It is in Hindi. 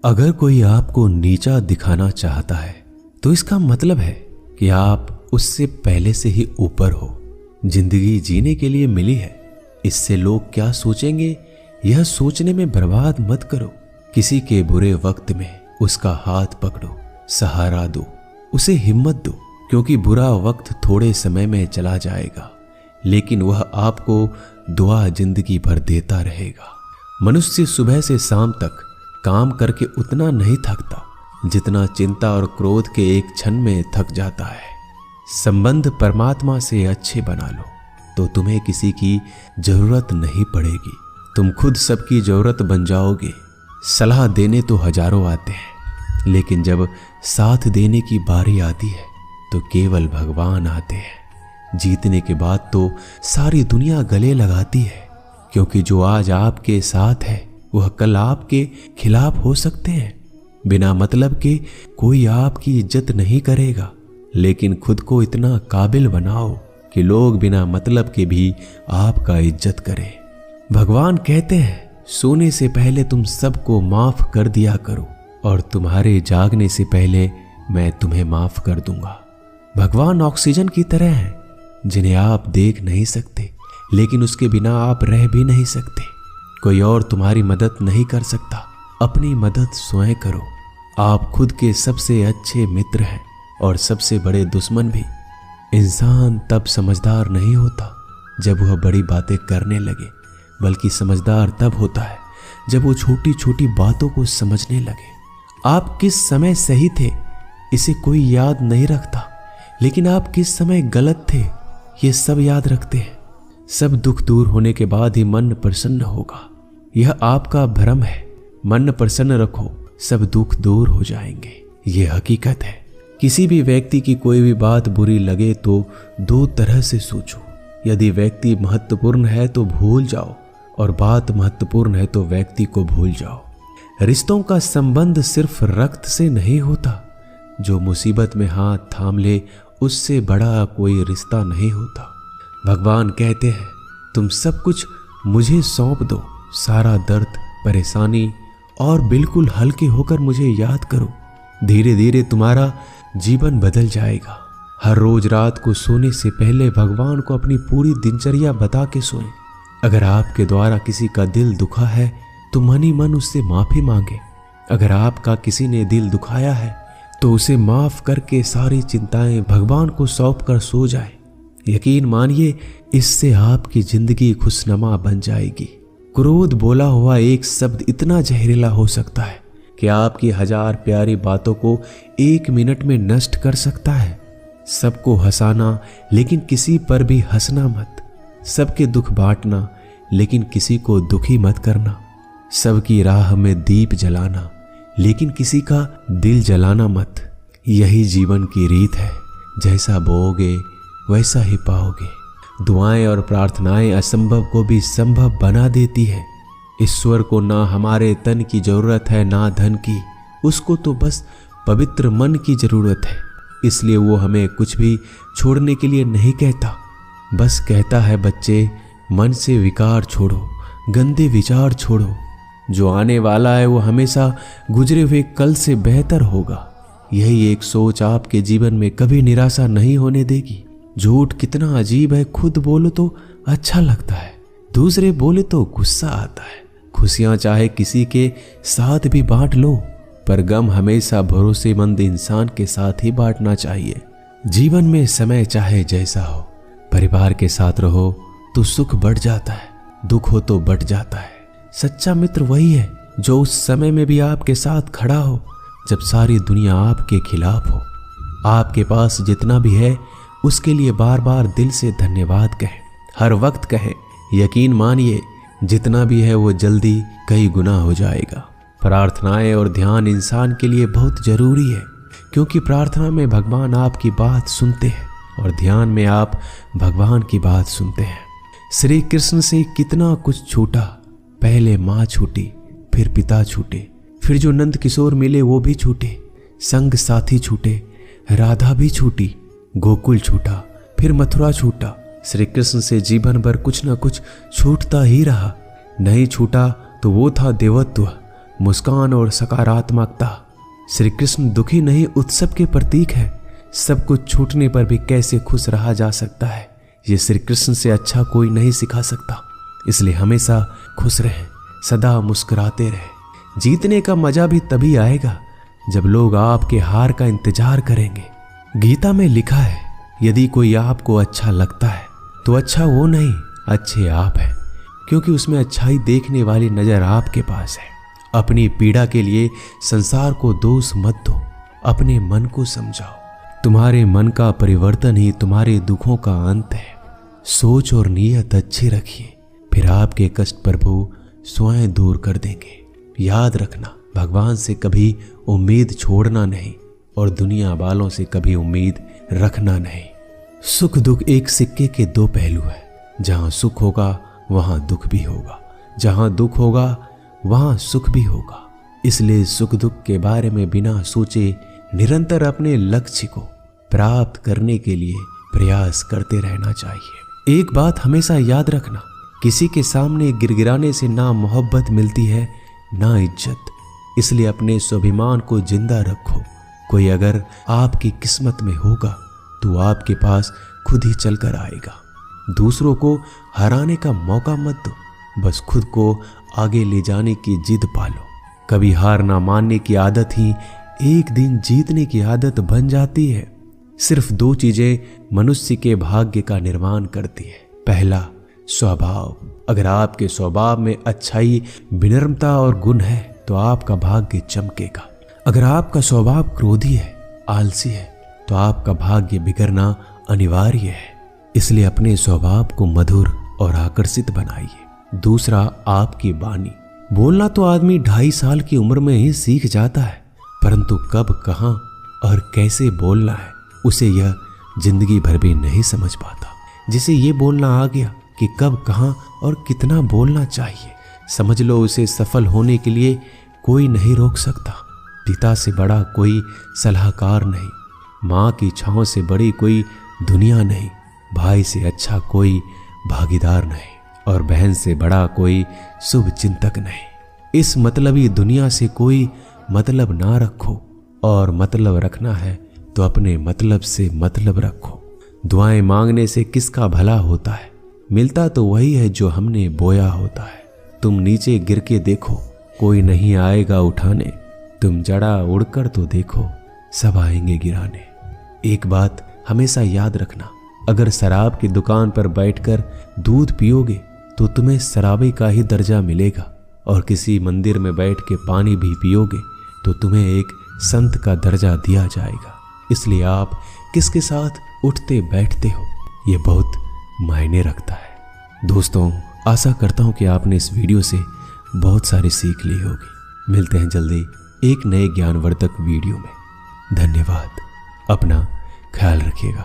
अगर कोई आपको नीचा दिखाना चाहता है तो इसका मतलब है कि आप उससे पहले से ही ऊपर हो। जिंदगी जीने के लिए मिली है, इससे लोग क्या सोचेंगे यह सोचने में बर्बाद मत करो। किसी के बुरे वक्त में उसका हाथ पकड़ो, सहारा दो, उसे हिम्मत दो, क्योंकि बुरा वक्त थोड़े समय में चला जाएगा लेकिन वह आपको दुआ जिंदगी भर देता रहेगा। मनुष्य सुबह से शाम तक काम करके उतना नहीं थकता जितना चिंता और क्रोध के एक क्षण में थक जाता है। संबंध परमात्मा से अच्छे बना लो तो तुम्हें किसी की जरूरत नहीं पड़ेगी, तुम खुद सबकी जरूरत बन जाओगे। सलाह देने तो हजारों आते हैं लेकिन जब साथ देने की बारी आती है तो केवल भगवान आते हैं। जीतने के बाद तो सारी दुनिया गले लगाती है, क्योंकि जो आज आपके साथ है वह कल आपके खिलाफ हो सकते हैं। बिना मतलब के कोई आपकी इज्जत नहीं करेगा, लेकिन खुद को इतना काबिल बनाओ कि लोग बिना मतलब के भी आपका इज्जत करें। भगवान कहते हैं सोने से पहले तुम सबको माफ कर दिया करो और तुम्हारे जागने से पहले मैं तुम्हें माफ कर दूंगा। भगवान ऑक्सीजन की तरह हैं जिन्हें आप देख नहीं सकते, लेकिन उसके बिना आप रह भी नहीं सकते। कोई और तुम्हारी मदद नहीं कर सकता, अपनी मदद स्वयं करो। आप खुद के सबसे अच्छे मित्र हैं और सबसे बड़े दुश्मन भी। इंसान तब समझदार नहीं होता जब वह बड़ी बातें करने लगे, बल्कि समझदार तब होता है जब वो छोटी छोटी बातों को समझने लगे। आप किस समय सही थे इसे कोई याद नहीं रखता, लेकिन आप किस समय गलत थे ये सब याद रखते हैं। सब दुख दूर होने के बाद ही मन प्रसन्न होगा। यह आपका भ्रम है। मन प्रसन्न रखो, सब दुख दूर हो जाएंगे, ये हकीकत है। किसी भी व्यक्ति की कोई भी बात बुरी लगे तो दो तरह से सोचो। यदि व्यक्ति महत्वपूर्ण है तो भूल जाओ, और बात महत्वपूर्ण है तो व्यक्ति को भूल जाओ। रिश्तों का संबंध सिर्फ रक्त से नहीं होता। जो मुसीबत में हाथ थाम ले उससे बड़ा कोई रिश्ता नहीं होता। भगवान कहते हैं तुम सब कुछ मुझे सौंप दो, सारा दर्द, परेशानी, और बिल्कुल हल्के होकर मुझे याद करो। धीरे धीरे तुम्हारा जीवन बदल जाएगा। हर रोज रात को सोने से पहले भगवान को अपनी पूरी दिनचर्या बता के सोएं। अगर आपके द्वारा किसी का दिल दुखा है तो मन ही मन उससे माफी मांगे। अगर आपका किसी ने दिल दुखाया है तो उसे माफ करके सारी चिंताएं भगवान को सौंप कर सो जाए। यकीन मानिए इससे आपकी जिंदगी खुशनुमा बन जाएगी। क्रोध बोला हुआ एक शब्द इतना जहरीला हो सकता है कि आपकी 1000 प्यारी बातों को 1 मिनट में नष्ट कर सकता है। सबको हंसाना लेकिन किसी पर भी हंसना मत। सबके दुख बांटना लेकिन किसी को दुखी मत करना। सबकी राह में दीप जलाना लेकिन किसी का दिल जलाना मत। यही जीवन की रीत है, जैसा बोओगे वैसा ही पाओगे। दुआएं और प्रार्थनाएं असंभव को भी संभव बना देती है। ईश्वर को ना हमारे तन की जरूरत है ना धन की, उसको तो बस पवित्र मन की जरूरत है। इसलिए वो हमें कुछ भी छोड़ने के लिए नहीं कहता, बस कहता है बच्चे मन से विकार छोड़ो, गंदे विचार छोड़ो। जो आने वाला है वो हमेशा गुजरे हुए कल से बेहतर होगा। यही एक सोच आपके जीवन में कभी निराशा नहीं होने देगी। झूठ कितना अजीब है, खुद बोलो तो अच्छा लगता है, दूसरे बोले तो गुस्सा आता है। खुशियां चाहे किसी के साथ भी बांट लो, पर गम हमेशा भरोसेमंद इंसान के साथ ही बांटना चाहिए। जीवन में समय चाहे जैसा हो, परिवार के साथ रहो तो सुख बढ़ जाता है, दुख हो तो बढ़ जाता है। सच्चा मित्र वही है जो उस समय में भी आपके साथ खड़ा हो जब सारी दुनिया आपके खिलाफ हो। आपके पास जितना भी है उसके लिए बार बार दिल से धन्यवाद कहें, हर वक्त कहें। यकीन मानिए जितना भी है वो जल्दी कई गुना हो जाएगा। प्रार्थनाएं और ध्यान इंसान के लिए बहुत जरूरी है, क्योंकि प्रार्थना में भगवान आपकी बात सुनते हैं और ध्यान में आप भगवान की बात सुनते हैं। श्री कृष्ण से कितना कुछ छूटा, पहले माँ छूटी, फिर पिता छूटे, फिर जो नंद किशोर मिले वो भी छूटे, संग साथी छूटे, राधा भी छूटी, गोकुल छूटा, फिर मथुरा छूटा। श्री कृष्ण से जीवन भर कुछ न कुछ छूटता ही रहा। नहीं छूटा तो वो था देवत्व, मुस्कान और सकारात्मकता। श्री कृष्ण दुखी नहीं उत्सव के प्रतीक है। सब कुछ छूटने पर भी कैसे खुश रहा जा सकता है, ये श्री कृष्ण से अच्छा कोई नहीं सिखा सकता। इसलिए हमेशा खुश रहें, सदा मुस्कुराते रहें। जीतने का मजा भी तभी आएगा जब लोग आपके हार का इंतजार करेंगे। गीता में लिखा है, यदि कोई आपको अच्छा लगता है तो अच्छा वो नहीं, अच्छे आप हैं, क्योंकि उसमें अच्छाई देखने वाली नजर आपके पास है। अपनी पीड़ा के लिए संसार को दोष मत दो, अपने मन को समझाओ। तुम्हारे मन का परिवर्तन ही तुम्हारे दुखों का अंत है। सोच और नीयत अच्छी रखिए, फिर आपके कष्ट प्रभु स्वयं दूर कर देंगे। याद रखना, भगवान से कभी उम्मीद छोड़ना नहीं और दुनिया वालों से कभी उम्मीद रखना नहीं। सुख दुख एक सिक्के के दो पहलू है। जहां सुख होगा वहां दुख भी होगा, जहां दुख होगा वहां सुख भी होगा। इसलिए सुख दुख के बारे में बिना सोचे निरंतर अपने लक्ष्य को प्राप्त करने के लिए प्रयास करते रहना चाहिए। एक बात हमेशा याद रखना, किसी के सामने गिड़गिड़ाने से ना मोहब्बत मिलती है ना इज्जत। इसलिए अपने स्वाभिमान को जिंदा रखो। कोई अगर आपकी किस्मत में होगा तो आपके पास खुद ही चलकर आएगा। दूसरों को हराने का मौका मत दो, बस खुद को आगे ले जाने की जिद पालो। कभी हार ना मानने की आदत ही एक दिन जीतने की आदत बन जाती है। सिर्फ दो चीजें मनुष्य के भाग्य का निर्माण करती है। पहला, स्वभाव। अगर आपके स्वभाव में अच्छाई, विनम्रता और गुण है तो आपका भाग्य चमकेगा। अगर आपका स्वभाव क्रोधी है, आलसी है, तो आपका भाग्य बिगड़ना अनिवार्य है। इसलिए अपने स्वभाव को मधुर और आकर्षित बनाइए। दूसरा, आपकी वाणी। बोलना तो आदमी 2.5 साल की उम्र में ही सीख जाता है, परंतु कब, कहां और कैसे बोलना है उसे यह जिंदगी भर भी नहीं समझ पाता। जिसे ये बोलना आ गया कि कब, कहां और कितना बोलना चाहिए, समझ लो उसे सफल होने के लिए कोई नहीं रोक सकता। पिता से बड़ा कोई सलाहकार नहीं, माँ की छांव से बड़ी कोई दुनिया नहीं, भाई से अच्छा कोई भागीदार नहीं और बहन से बड़ा कोई शुभ चिंतक नहीं। इस मतलबी दुनिया से कोई मतलब ना रखो, और मतलब रखना है तो अपने मतलब से मतलब रखो। दुआएं मांगने से किसका भला होता है, मिलता तो वही है जो हमने बोया होता है। तुम नीचे गिर के देखो, कोई नहीं आएगा उठाने। तुम जड़ा उड़कर तो देखो, सब आएंगे गिराने। एक बात हमेशा याद रखना, अगर शराब की दुकान पर बैठकर दूध पियोगे तो तुम्हें शराबी का ही दर्जा मिलेगा, और किसी मंदिर में बैठ के पानी भी पियोगे तो तुम्हें एक संत का दर्जा दिया जाएगा। इसलिए आप किसके साथ उठते बैठते हो ये बहुत मायने रखता है। दोस्तों, आशा करता हूं कि आपने इस वीडियो से बहुत सारी सीख ली होगी। मिलते हैं जल्दी एक नए ज्ञानवर्धक वीडियो में। धन्यवाद। अपना ख्याल रखिएगा।